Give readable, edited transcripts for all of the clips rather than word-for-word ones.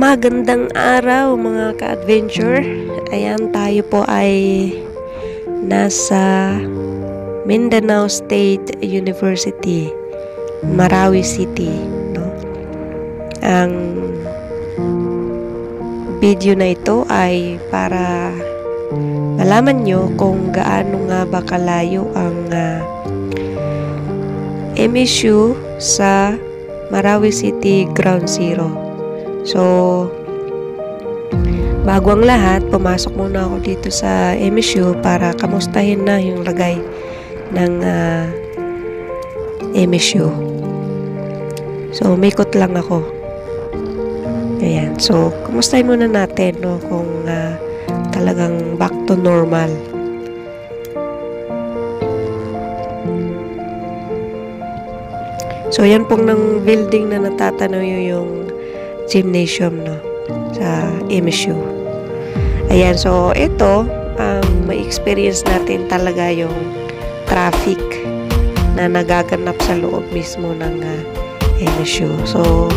Magandang araw mga ka-adventure. Ayan, tayo po ay nasa Mindanao State University, Marawi City, no? Ang video na ito ay para malaman nyo kung gaano nga ba kalayo ang MSU sa Marawi City Ground Zero. So, bago ang lahat, pumasok muna ako dito sa MSU para kamustahin na yung lagay ng MSU. So, umikot lang ako. Ayan. So, kamustahin muna natin, no, kung talagang back to normal. So, yan pong ng building na natatanaw yung gymnasium, no, sa MSU. Ayan, so ito may experience natin talaga yung traffic na nagaganap sa loob mismo ng MSU. So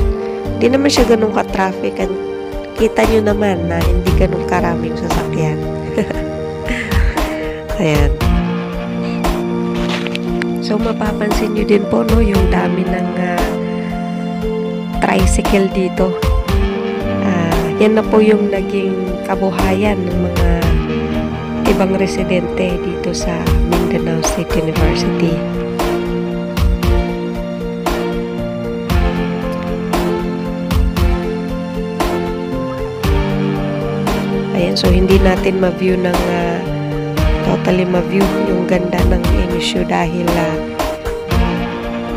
di naman siya ganun ka-traffic, and kita nyo naman na hindi ganun karaming sasakyan. Ayan. So mapapansin nyo din po, no, yung dami ng tricycle dito. Yan na po yung naging kabuhayan ng mga ibang residente dito sa Mindanao State University. Ayan, so hindi natin ma-view ng totally ma-view yung ganda ng MSU dahil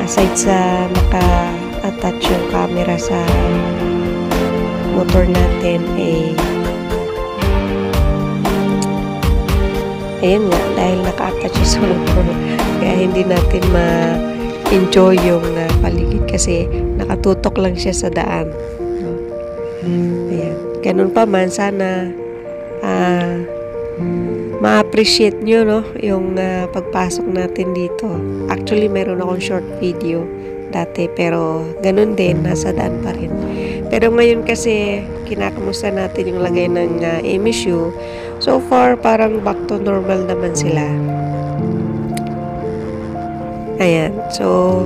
aside sa naka-attach yung camera sa motor natin, ayun nga, dahil naka-attach sa motor, kaya hindi natin ma-enjoy yung paligid kasi nakatutok lang siya sa daan, no? Ayan. Ganun pa man, sana ma-appreciate nyo, no, yung pagpasok natin dito. Actually, meron akong short video dati, pero ganun din, nasa daan pa rin. Pero ngayon kasi kinakamusta natin yung lagay ng MSU. So far, parang back to normal naman sila. Ayan. So,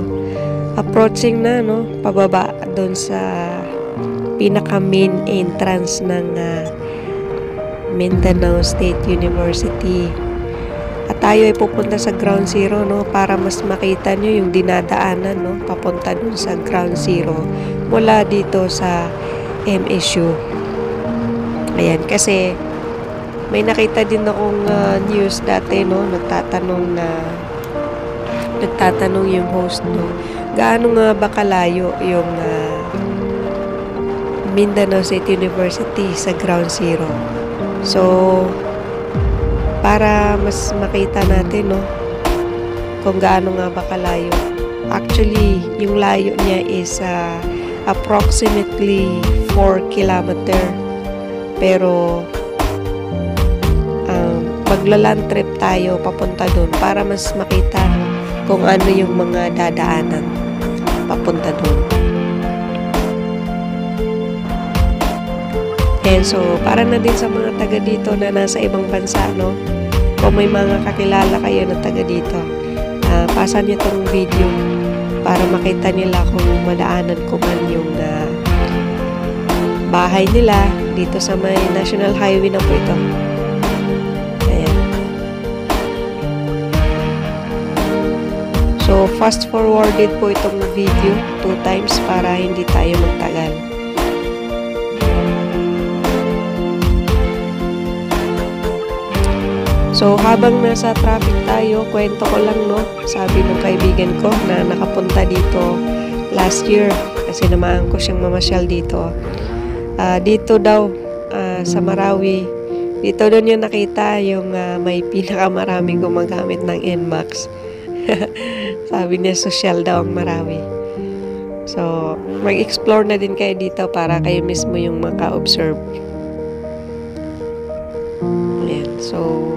approaching na, no, pababa doon sa pinaka main entrance ng Mindanao State University. At tayo ay pupunta sa Ground Zero, no, para mas makita nyo yung dinadaanan, no, papunta dun sa Ground Zero mula dito sa MSU. Ayan, kasi may nakita din akong news dati, no, nagtatanong yung host, no, gaano nga ba kalayo yung Mindanao State University sa Ground Zero. So, para mas makita natin, no, kung gaano nga ba kalayo. Actually, yung layo niya is approximately 4 kilometer. Pero magla-land trip tayo papunta dun para mas makita kung ano yung mga dadaanan papunta dun. And so, para na din sa mga taga dito na nasa ibang bansa, no, kung may mga kakilala kayo na taga dito, pasan nyo itong video para makita nila kung madaanan ko man yung bahay nila dito sa may National Highway na po ito. Ayan. So, fast forwarded po itong video 2 times para hindi tayo magtagal. So, habang nasa traffic tayo, kwento ko lang, no, sabi ng kaibigan ko na nakapunta dito last year kasi namaan ko siyang mamasyal dito. Dito daw sa Marawi, dito daw niya nakita yung may pinakamaraming gumagamit ng NMAX. Sabi niya, social daw ang Marawi. So, mag-explore na din kayo dito para kayo mismo yung maka-observe. Ayan, so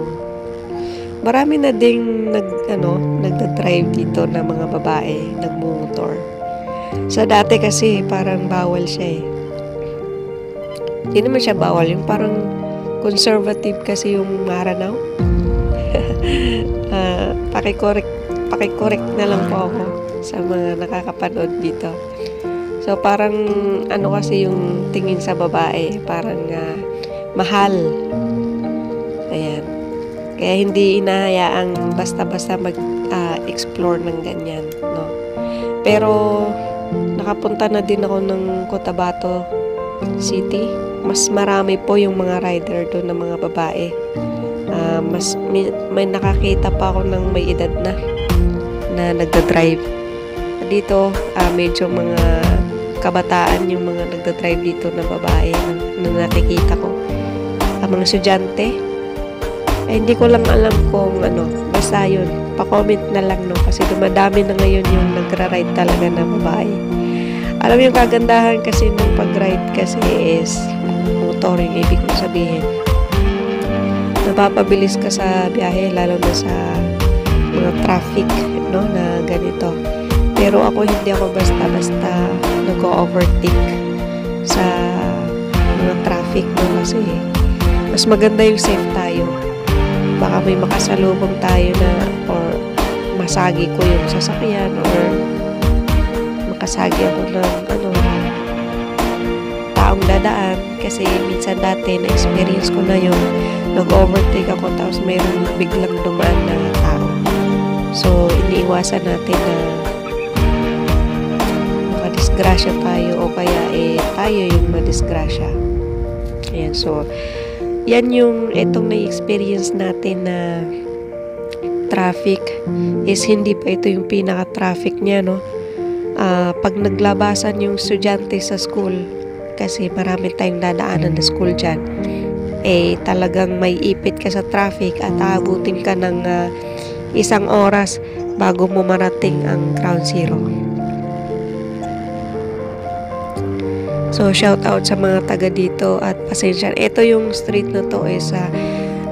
marami na ding nagda-drive dito na mga babae, nagmumotor. Sa dati kasi parang bawal siya eh. Hindi naman siya bawal, yung parang conservative kasi yung Maranao. Pakicorrect na lang po ako sa mga nakakapanood dito. So parang ano kasi yung tingin sa babae, parang mahal. Ayan. Kaya hindi inahayaang basta-basta mag-explore ng ganyan, no? Pero nakapunta na din ako ng Cotabato City. Mas marami po yung mga rider doon na mga babae. May nakakita pa ako ng may edad na nagda-drive. Dito, medyo mga kabataan yung mga nagda-drive dito na babae na nakikita ko. Mga estudyante. Hindi ko lang alam kung ano, basta yun. Pa-comment na lang, no? Kasi dumadami na ngayon yung nagra-ride talaga na babae. Alam yung kagandahan kasi ng pag-ride kasi is motor, yung ibig kong sabihin. Napapabilis ka sa biyahe, lalo na sa mga traffic, no, na ganito. Pero hindi ako basta-basta nag-overtake sa mga traffic, no, kasi mas maganda yung safe tayo. Baka may makasalubong tayo na or masagi ko yung sasakyan or makasagi ako ng taong dadaan. Kasi minsan dati na-experience ko na yun, nag-overtake ako tapos mayroong biglang dumaan na tao. So iniiwasan natin na makadisgrasya tayo o kaya tayo yung madisgrasya. Ayan, so yan yung itong na-experience natin na traffic is hindi pa ito yung pinaka-traffic niya, no? Pag naglabasan yung estudyante sa school, kasi marami tayong dadaanan na school dyan, talagang may ipit ka sa traffic at aabutin ka ng 1 oras bago mo marating ang Ground Zero. So, shout out sa mga taga dito at pasensya. Ito yung street na to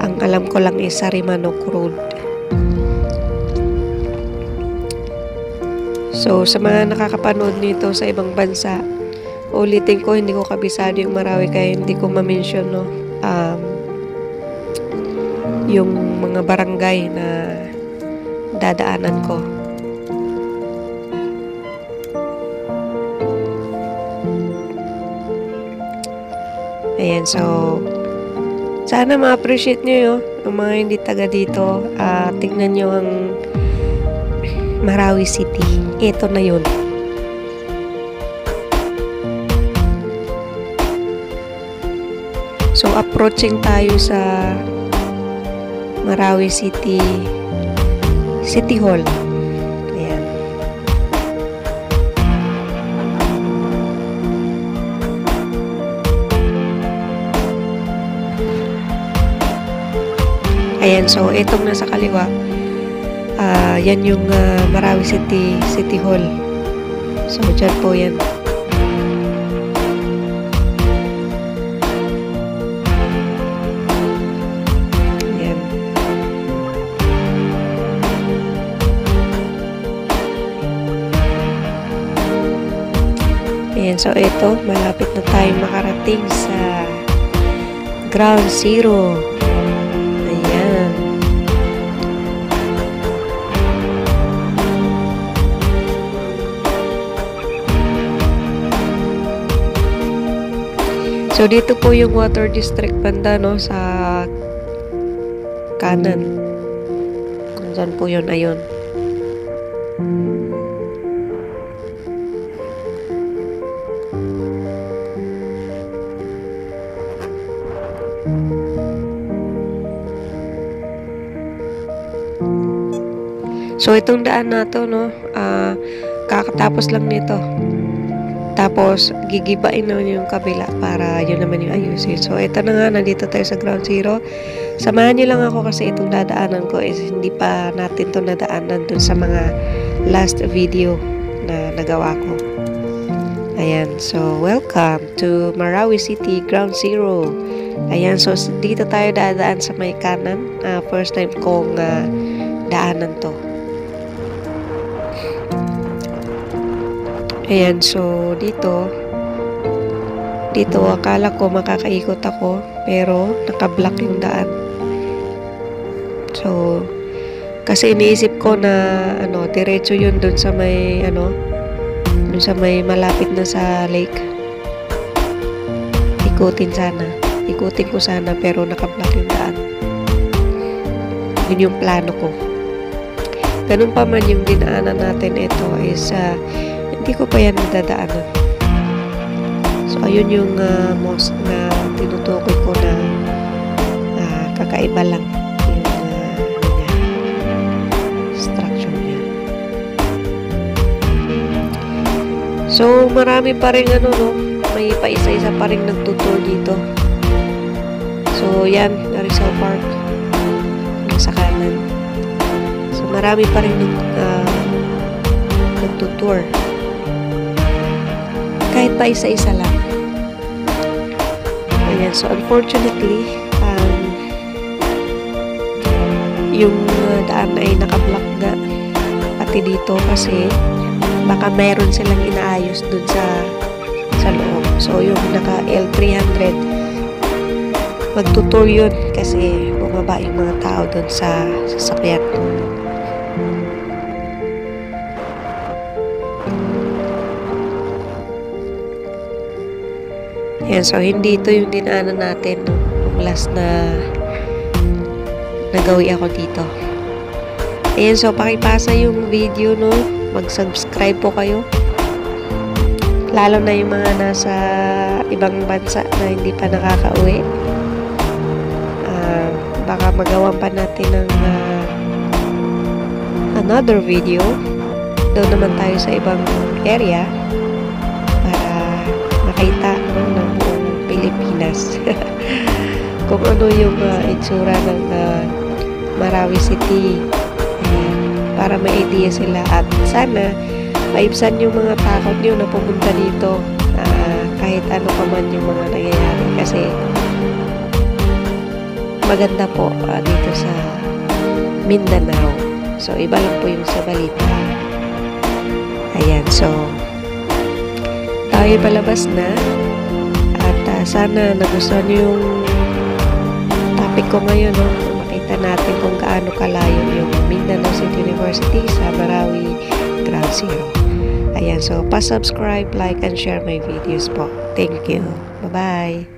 ang alam ko lang is Sarimanok Road. So, sa mga nakakapanood nito sa ibang bansa, ulitin ko, hindi ko kabisado yung Marawi kaya hindi ko ma-mention, no? Yung mga barangay na dadaanan ko. Ayan, so sana ma-appreciate nyo yun, yung mga hindi taga dito. Tingnan nyo ang Marawi City. Ito na yun. So, approaching tayo sa Marawi City Hall. Ayan. Ayan, so itong nasa kaliwa, yan yung Marawi City Hall. So, dyan po yan. Ayan. Ayan, so ito, malapit na tayong makarating sa Ground Zero. So, dito po yung Water District banda, no, sa kanan. Diyan po yun, ayun. So, itong daan na to, no, kakatapos lang nito. Tapos, gigibain naman yung kabila para yun naman yung ayusin. So, ito na nga, nandito tayo sa Ground Zero. Samahan niyo lang ako kasi itong dadaanan ko is hindi pa natin to nadaanan dun sa mga last video na nagawa ko. Ayan, so welcome to Marawi City, Ground Zero. Ayan, so dito tayo dadaan sa may kanan. First time kong daanan to. Ayan, so dito Dito akala ko makakaikot ako, pero nakablock yung daan. So, kasi iniisip ko na diretso yun dun sa may dun sa may malapit na sa lake. Ikutin ko sana, pero nakablock yung daan. Yun yung plano ko. Ganun pa man yung dinaanan natin, ito is hindi ko pa yan nadadaanan. So ayun yung most na tinutukoy ko na kakaiba lang yung structure niya. So marami pa rin may paisa-isa pa rin nagtutour dito. So yan, Rizal Park sa kanan. So marami pa rin nagtutour. Kahit pa isa-isa lang. Ayan, so unfortunately, yung daan ay nakablock na pati dito kasi baka mayroon silang inaayos dun sa loob. So yung naka L300, magtutour yun kasi bumaba yung mga tao dun sa sasakyan. Yan, so hindi ito yung dinaanan natin yung last na nagawi ako dito. Ayan, so pakipasa yung video, mag-subscribe po kayo, lalo na yung mga nasa ibang bansa na hindi pa nakakauwi. Baka magawan pa natin ng another video. Doon naman tayo sa ibang area para makita ng buong Pilipinas kung ano yung itsura ng Marawi City. Para may idea sila at sana maibsan yung mga takot nyo na pumunta dito, kahit ano pa man yung mga nangyayari, kasi maganda po dito sa Mindanao. So iba lang po yung sa balita. Ayan, so tayo palabas na at sana nagustuhan nyo yung topic ko ngayon, makita natin kung gaano kalayo yung Mindanao City University sa Marawi Ground Zero. Ayan, so pa-subscribe, like, and share my videos po. Thank you. Bye-bye.